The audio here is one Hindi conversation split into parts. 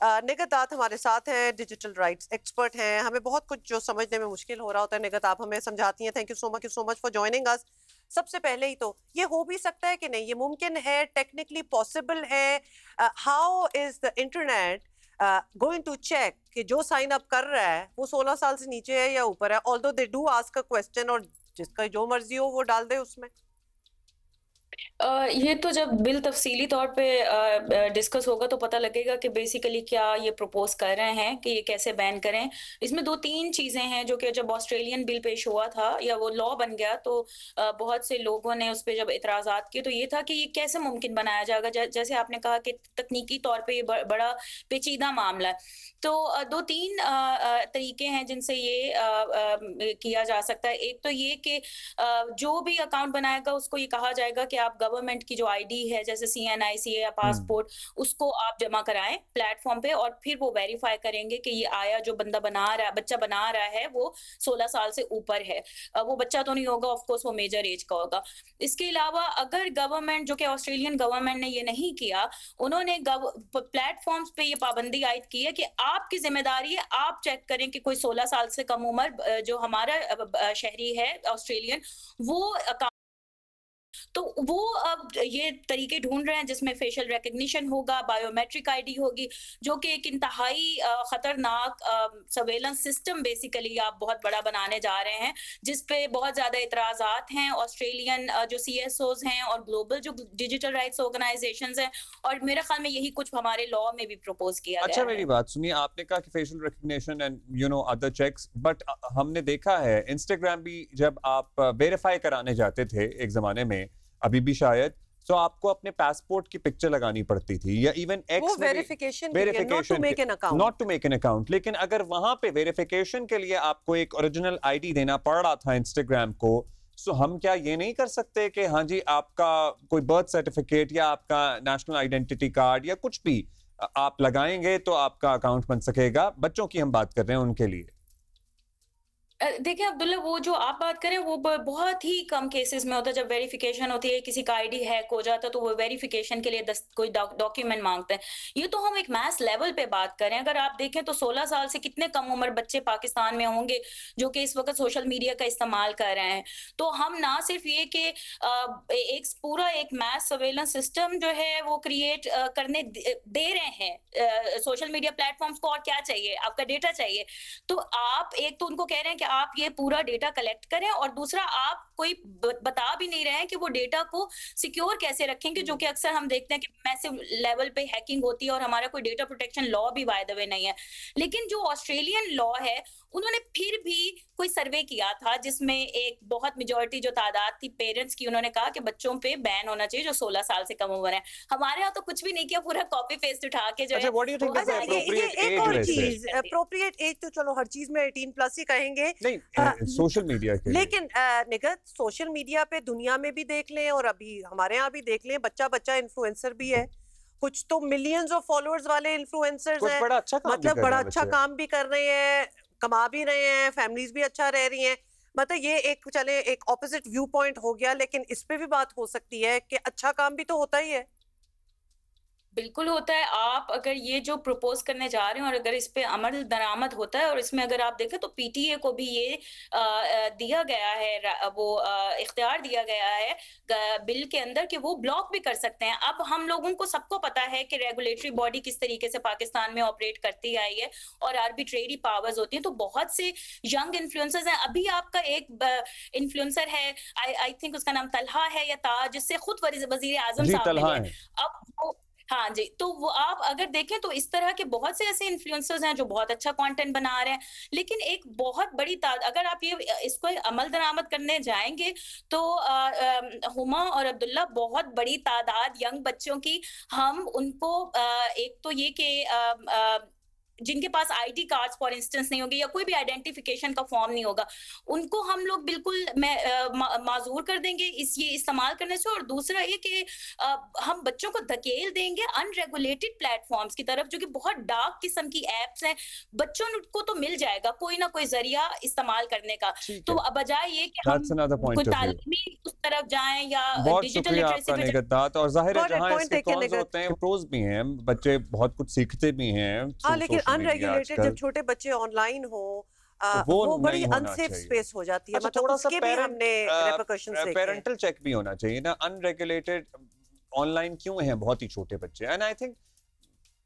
निगत दात हमारे साथ हैं, डिजिटल राइट्स एक्सपर्ट हैं। हमें बहुत कुछ जो समझने में मुश्किल हो रहा होता है निगत आप हमें समझाती हैं। Thank you so much for joining us. सबसे पहले ही तो ये हो भी सकता है कि नहीं, ये मुमकिन है, टेक्निकली पॉसिबल है? How is the internet going to check कि जो साइन अप कर रहा है वो 16 साल से नीचे है या ऊपर है? Although they do ask a question, और जिसका जो मर्जी हो वो डाल दे उसमें। ये तो जब बिल तफ़सीली तौर पे डिस्कस होगा तो पता लगेगा कि बेसिकली क्या ये प्रपोज़ कर रहे हैं कि ये कैसे बैन करें। इसमें 2-3 चीज़ें हैं जो कि जब ऑस्ट्रेलियन बिल पेश हुआ था या वो लॉ बन गया तो बहुत से लोगों ने उस पे जब इतराज़ात किए तो ये था कि ये कैसे मुमकिन बनाया जाएगा? जैसे आपने कहा कि तकनीकी तौर पे ये बड़ा पेचीदा मामला है। तो 2-3 तरीके हैं जिनसे ये किया जा सकता है। एक तो ये कि जो भी अकाउंट बनाएगा उसको ये कहा जाएगा कि आप गवर्नमेंट की जो आईडी है जैसे सीएनआईसीए या हुँ। पासपोर्ट उसको आप जमा कराएं प्लेटफॉर्म पे और फिर वो वेरीफाई करेंगे कि ये आया जो बंदा बना रहा है बच्चा बना रहा है वो 16 साल से ऊपर है। वो बच्चा तो नहीं होगा, ऑफ कोर्स वो मेजर एज का होगा। इसके अलावा अगर गवर्नमेंट, जो कि ऑस्ट्रेलियन गवर्नमेंट ने ये नहीं किया, उन्होंने प्लेटफॉर्म्स पे ये पाबंदी आयद की है कि आपकी जिम्मेदारी है आप चेक करें कि कोई 16 साल से कम उम्र जो हमारा शहरी है ऑस्ट्रेलियन वो तो वो अब ये तरीके ढूँढ रहे हैं जिसमें फेशियल रिकॉग्निशन होगा, बायोमेट्रिक आईडी होगी, जो कि एक इंतहाई खतरनाक सर्वेलेंस सिस्टम बेसिकली आप बहुत बड़ा बनाने जा रहे हैं, जिस पे बहुत ज़्यादा इतराज़ात हैं। ऑस्ट्रेलियन जो सीएसओज़ हैं और ग्लोबल जो डिजिटल राइट्स ऑर्गनाइज़ेशंस हैं, और मेरे ख़्याल में यही कुछ हमारे लॉ में भी प्रपोज़ किया अच्छा, गया मेरी है। बात सुनिए, आपने कहा कि facial recognition and other checks, but हमने देखा है इंस्टाग्राम भी जब आप वेरीफाई कराने जाते थे एक ज़माने में, अभी भी शायद, तो आपको अपने पासपोर्ट की पिक्चर लगानी पड़ती थी, या इवन वो एक्स में भी वेरिफिकेशन के लिए, नॉट टू वेरिफिकेशन के, make an account. Not to make an account. लेकिन अगर वहां पे वेरिफिकेशन के लिए आपको एक ओरिजिनल आईडी देना पड़ रहा था इंस्टाग्राम को, सो हम क्या ये नहीं कर सकते कि हाँ जी, आपका कोई बर्थ सर्टिफिकेट या आपका नेशनल आइडेंटिटी कार्ड या कुछ भी आप लगाएंगे तो आपका अकाउंट बन सकेगा? बच्चों की हम बात कर रहे हैं उनके लिए। देखिए अब्दुल्ला, वो जो आप बात करें वो बहुत ही कम केसेस में होता है जब वेरिफिकेशन होती है, किसी का आईडी हैक हो जाता है तो वो वेरिफिकेशन के लिए कोई डॉक्यूमेंट मांगते हैं। ये तो हम एक मैस लेवल पे बात करें, अगर आप देखें तो 16 साल से कितने कम उम्र बच्चे पाकिस्तान में होंगे जो कि इस वक्त सोशल मीडिया का इस्तेमाल कर रहे हैं। तो हम ना सिर्फ ये कि एक पूरा एक मैस सर्वेलेंस सिस्टम जो है वो क्रिएट करने दे रहे हैं सोशल मीडिया प्लेटफॉर्म्स को, और क्या चाहिए, आपका डेटा चाहिए। तो आप एक तो उनको कह रहे हैं कि आप ये पूरा डेटा कलेक्ट करें, और दूसरा आप कोई बता भी नहीं रहे हैं कि वो डेटा को सिक्योर कैसे रखेंगे, जो कि अक्सर हम देखते हैं कि मैसिव लेवल पे हैकिंग होती है और हमारा कोई डेटा प्रोटेक्शन लॉ भी बाय द वे नहीं है। लेकिन जो ऑस्ट्रेलियन लॉ है उन्होंने फिर भी कोई सर्वे किया था जिसमें एक बहुत मेजॉरिटी जो तादाद थी पेरेंट्स की, उन्होंने कहा कि बच्चों पे बैन होना चाहिए जो 16 साल से कम उम्र है। हमारे यहाँ तो कुछ भी नहीं किया, पूरा कॉपी पेस्ट उठा के जो अच्छा, है व्हाट डू यू थिंक वो इज द अच्छा, ये अप्रोप्रिएट एक एज और वैसे? चीज, अप्रोप्रिएट एज तो चलो हर चीज में 18 प्लस ही कहेंगे। नहीं, सोशल मीडिया के लिए। लेकिन निगत सोशल मीडिया पे दुनिया में भी देख लें और अभी हमारे यहाँ भी देख लें, बच्चा बच्चा इन्फ्लुएंसर भी है। कुछ तो मिलियंस ऑफ फॉलोअर्स वाले इन्फ्लुएंसर्स कुछ हैं, बड़ा अच्छा काम भी मतलब कर रहे बड़ा हैं अच्छा बच्चे। काम भी कर रहे हैं, कमा भी रहे हैं, फैमिलीज भी अच्छा रह रही हैं। मतलब ये एक चले एक ऑपोजिट व्यू पॉइंट हो गया, लेकिन इस पे भी बात हो सकती है कि अच्छा काम भी तो होता ही है। बिल्कुल होता है। आप अगर ये जो प्रपोज़ करने जा रहे हैं और अगर इस पे अमल दरामद होता है, और इसमें अगर आप देखें तो पीटीए को भी ये दिया गया है, इख्तियार दिया गया है बिल के अंदर कि वो ब्लॉक भी कर सकते हैं। अब हम लोगों को सबको पता है कि रेगुलेटरी बॉडी किस तरीके से पाकिस्तान में ऑपरेट करती आई है और आर्बिट्रेरी पावर्स होती हैं। तो बहुत से यंग इन्फ्लुएंसर्स हैं। अभी आपका एक इन्फ्लुएंसर है, आई थिंक उसका नाम तलहा है या ताज, जिससे खुद वज़ीर आज़म जी, साहब तलहा मिले हैं। है। अब वो, हाँ जी, तो वो आप अगर देखें तो इस तरह के बहुत से ऐसे इन्फ्लुएंसर्स हैं जो बहुत अच्छा कंटेंट बना रहे हैं, लेकिन एक बहुत बड़ी अगर आप ये इसको अमल दरामद करने जाएँगे तो हुमा और अब्दुल्ला, बहुत बड़ी तादाद यंग बच्चों की हम उनको एक तो ये कि जिनके पास आईडी कार्ड्स फॉर इंस्टेंस नहीं होंगे या कोई भी आइडेंटिफिकेशन का फॉर्म नहीं होगा, उनको हम लोग बिल्कुल माजूर कर देंगे ये इस्तेमाल करने से। और दूसरा ये कि हम बच्चों को धकेल देंगे अनरेगुलेटेड प्लेटफॉर्म्स की तरफ, जो कि बहुत डार्क किस्म की एप्स हैं। बच्चों को तो मिल जाएगा कोई ना कोई जरिया इस्तेमाल करने का, तो बजाय ये कि हम कोई तालीमी उस तरफ जाएं या डिजिटल लिटरेसी पे निगहत। और जाहिर है जहां इसके कॉन्स होते हैं, प्रोज भी हैं, बच्चे बहुत कुछ सीखते भी हैं। हाँ, लेकिन अनरेगुलेटेड जब छोटे बच्चे ऑनलाइन हो वो बड़ी अनसेफ स्पेस हो जाती है। मतलब उसके भी हमने रिपरकशंस देखे। पेरेंटल चेक भी होना चाहिए ना। अनरेगुलेटेड ऑनलाइन क्यों हैं बहुत ही छोटे बच्चे? एंड आई थिंक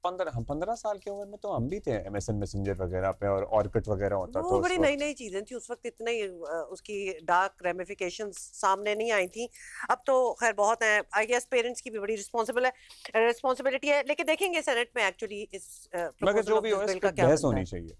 15 साल की उम्र में तो हम भी थे MSN मैसेंजर वगैरह पे, और ऑर्किड वगैरह होता था। वो बड़ी नई नई चीजें थी उस वक्त, इतने उसकी डार्क रेमिफिकेशंस सामने नहीं आई थी। अब तो खैर बहुत है। आई गेस पेरेंट्स की भी बड़ी रिस्पॉन्सिबिलिटी है। लेकिन देखेंगे सेनेट में एक्चुअली इस मगर जो भी हो, इस पे बहस होनी चाहिए।